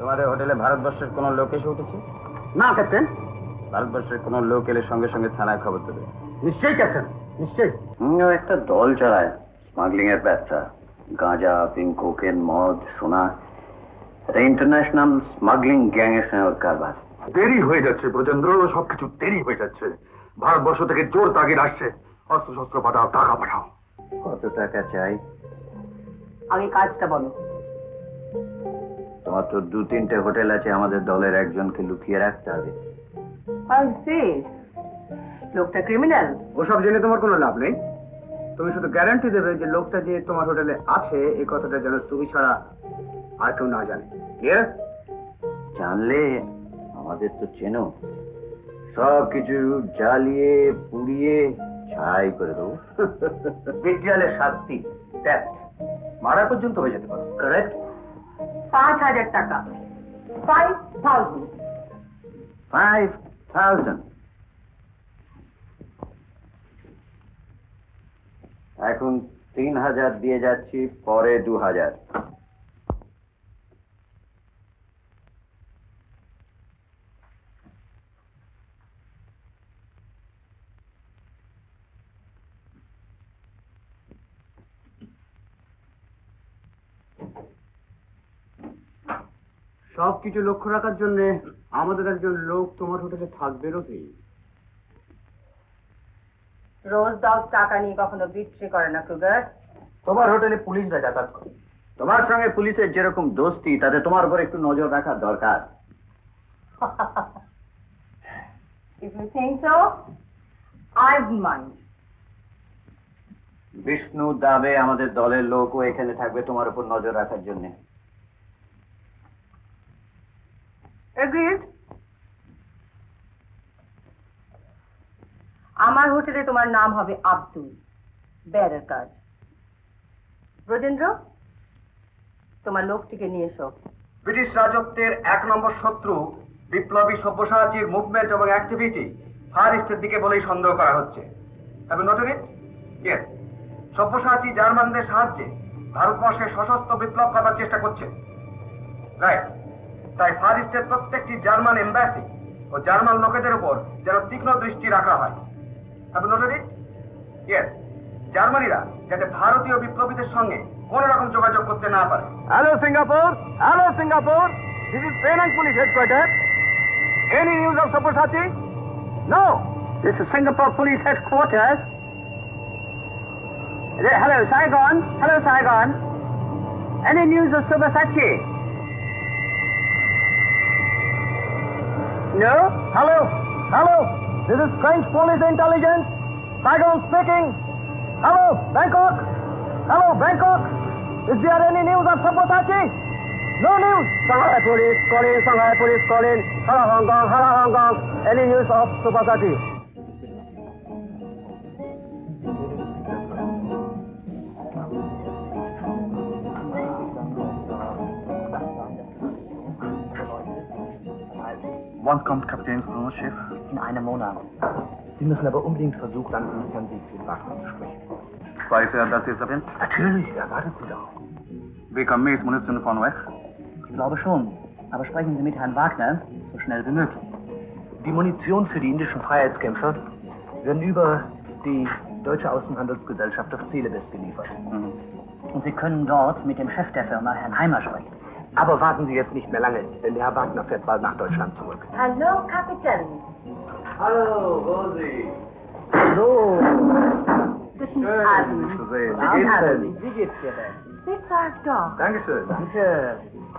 তোমাদের হোটেলে ভারতবর্ষের কোনো লোক এসে উঠেছে? না ক্যাপ্টেন। ভারতবর্ষের কোনো লোক এলে সঙ্গে সঙ্গে থানায় খবর দেবে। নিশ্চয়ই ক্যাপ্টেন, নিশ্চয়ই। ও একটা দল চালায়, স্মাগলিং এর ব্যবসা, গাঁজা, পিঙ্ক, কোকেন, মদ, সোনা। এটা ইন্টারন্যাশনাল স্মাগলিং গ্যাং এর সঙ্গে ওর কারবার। দেরি হয়ে যাচ্ছে ব্রজেন্দ্র, সবকিছু দেরি হয়ে যাচ্ছে। ভারতবর্ষ থেকে জোর তাগিদ আসছে, অস্ত্র শস্ত্র পাঠাও, টাকা পাঠাও। কত টাকা চাই? আগে কাজটা বলো। তোমার তো 2-3টে হোটেল আছে, আমাদের দলের একজনকে লুকিয়ে রাখতে হবে। লোকটা ক্রিমিনাল? ওসব জেনে তোমার কোনো লাভ নেই। তুমি শুধু গ্যারান্টি দেবে যে লোকটা যে তোমার হোটেলে আছে এই কথাটা যেন তুমি ছাড়া আর কেউ না জানে। ক্লিয়ার? জানলে আমাদের তো চেনো, সব কিছু জ্বালিয়ে পুড়িয়ে ছাই করে দেবো। বিট্রিয়ালের শাস্তি মারা পর্যন্ত হয়ে যেতে পারে। কারেক্ট? 5,000 টাকা। 5,000। 5,000। এখন 3,000 দিয়ে যাচ্ছি, পরে 2,000। সবকিছু লক্ষ্য রাখার জন্য আমাদের একজন লোক তোমার হোটেলে থাকবে রোজি। রোজ 10 টাকা নিয়ে কখনো বিক্রি করে না ক্রুগার। তোমার হোটেলে পুলিশরা যাতায়াত করে, তোমার সঙ্গে পুলিশের যেরকম দোস্তি, তাতে তোমার উপর একটু নজর রাখার দরকার। If you think so, I don't mind. Vishnu দাবে আমাদের দলের লোকও এখানে থাকবে তোমার উপর নজর রাখার জন্য। Agreed? আমার হোটেলে তোমার নাম হবে আব্দুল, বেয়ারের কাজ। ব্রজেন্দ্র, তোমার লোকটিকে নিয়ে এসো। ব্রিটিশ রাজত্বের 1 নম্বর শত্রু বিপ্লবী সব্যসাচীর মুভমেন্ট এবং অ্যাক্টিভিটি ফার ইস্টের দিকে বলেই সন্দেহ করা হচ্ছে। Have you noted it? Yes, Sabyasachi জার্মানদের সাহায্যে ভারতবর্ষে সশস্ত্র বিপ্লব করার চেষ্টা করছে। রাইট। তাই ফার ইস্টের প্রত্যেকটি জার্মান এম্বাসি ও জার্মান লোকেদের উপর যেন তীক্ষ্ণ দৃষ্টি রাখা হয়। Have you noted it? Yes, জার্মানিরা যাতে ভারতীয় বিপ্লবীদের সঙ্গে কোন রকম যোগাযোগ করতে না পারে। Hello Singapore, hello Singapore, this is Penang police headquarter. Any news of Sabyasachi? No, this is Singapore police headquarter. Hello Saigon, hello Saigon, any news of Sabyasachi? No? Hello? Hello? This is French police intelligence. Saigon speaking. Hello, Bangkok? Hello, Bangkok? Is there any news of Sabotagee? No news. Shanghai police calling, Shanghai police calling. Hello, Hong Kong. Hello, Hong Kong. Any news of Sabotagee? Wann kommt Kapitänsbruno, Chef? In einem Monat. Sie müssen aber unbedingt versuchen, dann können Sie den Wachmann zu sprechen. Weiß er, dass Sie es sind? Natürlich, er wartet Sie doch. Wie kommen wir Munition von weg? Ich glaube schon. Aber sprechen Sie mit Herrn Wagner so schnell wie möglich. Die Munition für die indischen Freiheitskämpfer werden über die Deutsche Außenhandelsgesellschaft auf Celebes geliefert. Und Sie können dort mit dem Chef der Firma, Herrn Heimer, sprechen. Aber warten Sie jetzt nicht mehr lange, denn der Herr Wagner fährt bald nach Deutschland zurück. Hallo, Kapitän. Hallo, Rosi. Hallo. Guten Schön, Abend. dich zu sehen. Wie geht's denn? Wie geht's dir denn? Bis sag doch. Dankeschön. Danke.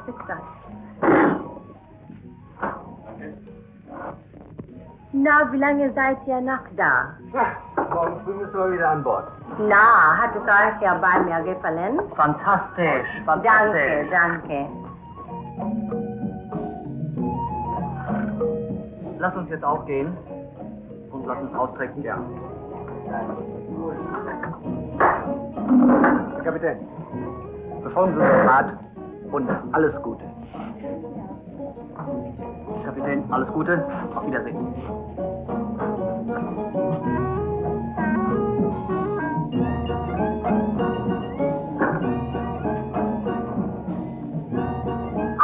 Bis dann. Na, wie lange seid ihr noch da? Morgen früh müssen wir wieder an Bord. Na, hat es euch ja bei mir gefallen? Fantastisch, Danke, fantastisch. danke. Lass uns jetzt auch gehen und lass uns austrinken. Ja. Herr Kapitän, befolgen Sie unseren Rat und alles Gute. Kapitän, alles Gute. Auf Wiedersehen.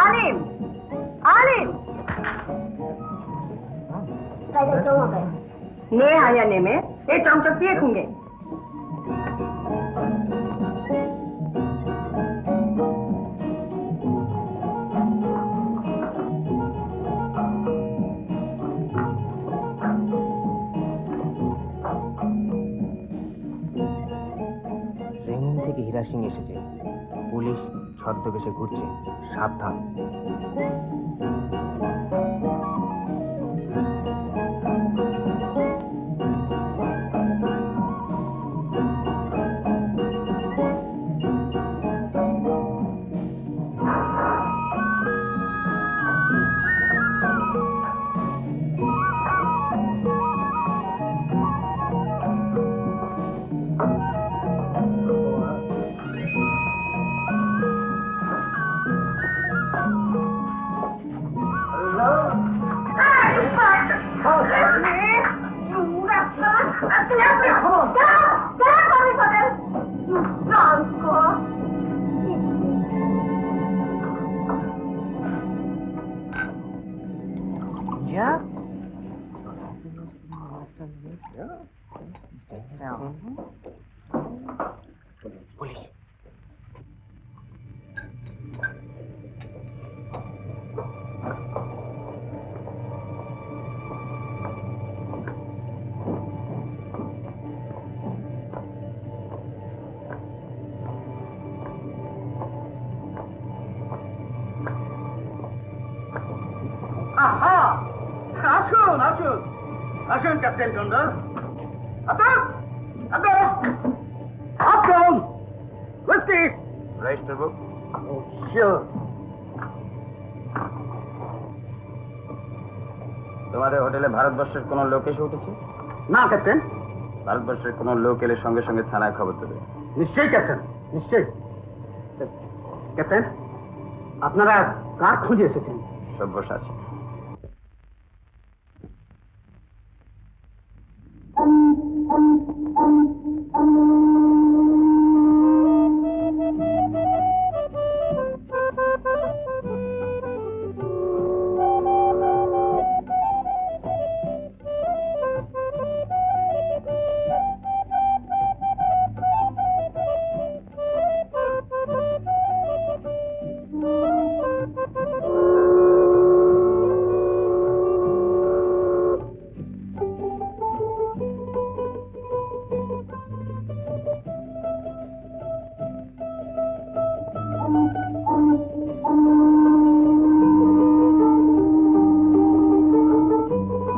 Alim! आलिम ने आया ने में ये चमचक पिए खूंगे Rangoon থেকে হীরা সিং এসেছে। Police ছদ্মবেশে ঘুরছে, সাবধান। পুলিশ আসুন আসুন আসুন ক্যাপ্টেন টন্ডন আসুন হুইস্কি Register book. তোমাদের হোটেলে ভারতবর্ষের কোন লোক এসে উঠেছে? না ক্যাপ্টেন ভারতবর্ষের কোন লোক এলে সঙ্গে সঙ্গে থানায় খবর দেবে। নিশ্চয়ই ক্যাপ্টেন নিশ্চয়ই ক্যাপ্টেন আপনারা কার খুঁজে এসেছেন? সব্যসাচী।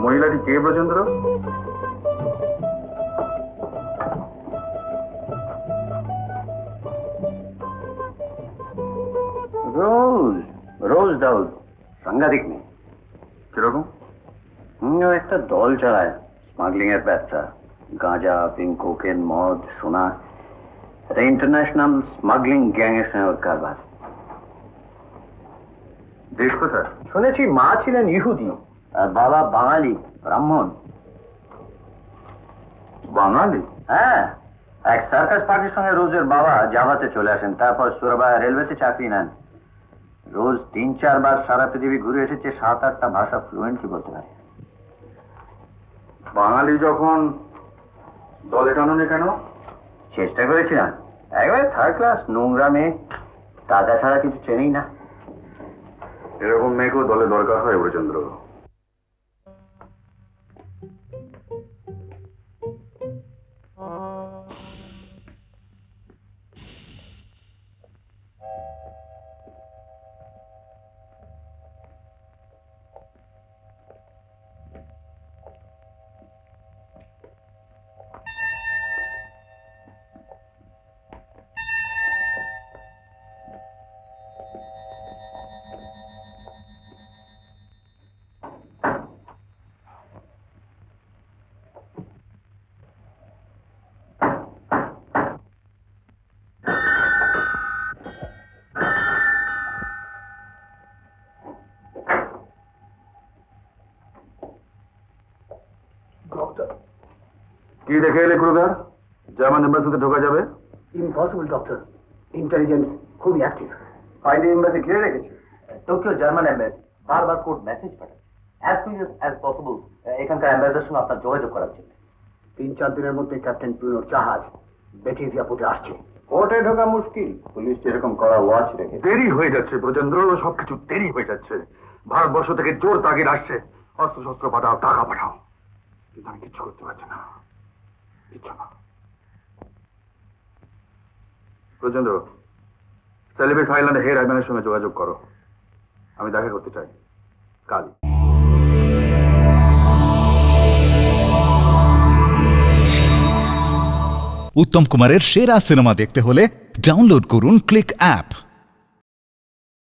মহিলাটি কে ব্রজেন্দ্র? রোজ রোজ দাউদ সাংঘাতিক নেই কিরকম? ও একটা দল চালায়, স্মাগলিং এর ব্যবসা, গাঁজা পিঙ্ক কোকেন মদ সোনা, এটা ইন্টারন্যাশনাল স্মাগলিং গ্যাং এর সঙ্গে ওর কারবার। দেশ কোথায়? শুনেছি মা ছিলেন ইহুদি আর বাবা বাঙালি ব্রাহ্মণ। বাঙালি? হ্যাঁ, এক সার্কাস পার্টির সঙ্গে রোজের বাবা জাভাতে চলে আসেন, তারপর সুরাবায়া রেলওয়েতে চাকরি নেন। রোজ 3-4 বার সারা পৃথিবী ঘুরে এসেছে, 7-8টা ভাষা ফ্লুয়েন্টলি বলতে পারে। বাঙালি যখন দলে টানুনি কেন? চেষ্টা করেছিলাম, একবারে থার্ড ক্লাস নোংরা মেয়ে, দাদা ছাড়া কিছু চেনেই না। এরকম মেয়েকেও দলে দরকার হয় ব্রজেন্দ্র। কি দেখে এলে ক্রুদার? জার্মান এম্বাসিতে ঢোকা যাবে? ইম্পসিবল ডক্টর, ইন্টেলিজেন্স খুবই অ্যাক্টিভ। বাইরে এম্বাসি ঘিরে রেখেছে। টোকিও জার্মান এম্বাসি বারবার কোর্ট মেসেজ পাঠান অ্যাজ সুন অ্যাজ পসিবল এখানকার অ্যাম্বাসেডারের সঙ্গে আপনার যোগাযোগ করার জন্য। 3-4 দিনের মধ্যে ক্যাপ্টেন টুনোর জাহাজ বেটিভিয়া পোর্টে আসছে। কোর্টে ঢোকা মুশকিল, পুলিশ যেরকম করা ওয়াচ রেখে। দেরি হয়ে যাচ্ছে ব্রজেন্দ্র, সবকিছু দেরি হয়ে যাচ্ছে। ভারতবর্ষ থেকে জোর তাগিদ আসছে, অস্ত্র শস্ত্র পাঠাও, টাকা পাঠাও, কিন্তু আমি কিচ্ছু করতে পারছি না, কিচ্ছু না। ব্রজেন্দ্র, সেলিব্রেস আইল্যান্ডে হেড আইম্যানের সঙ্গে যোগাযোগ করো, আমি দেখা করতে চাই কালই। উত্তম কুমারের সেরা সিনেমা দেখতে হলে ডাউনলোড করুন ক্লিক অ্যাপ।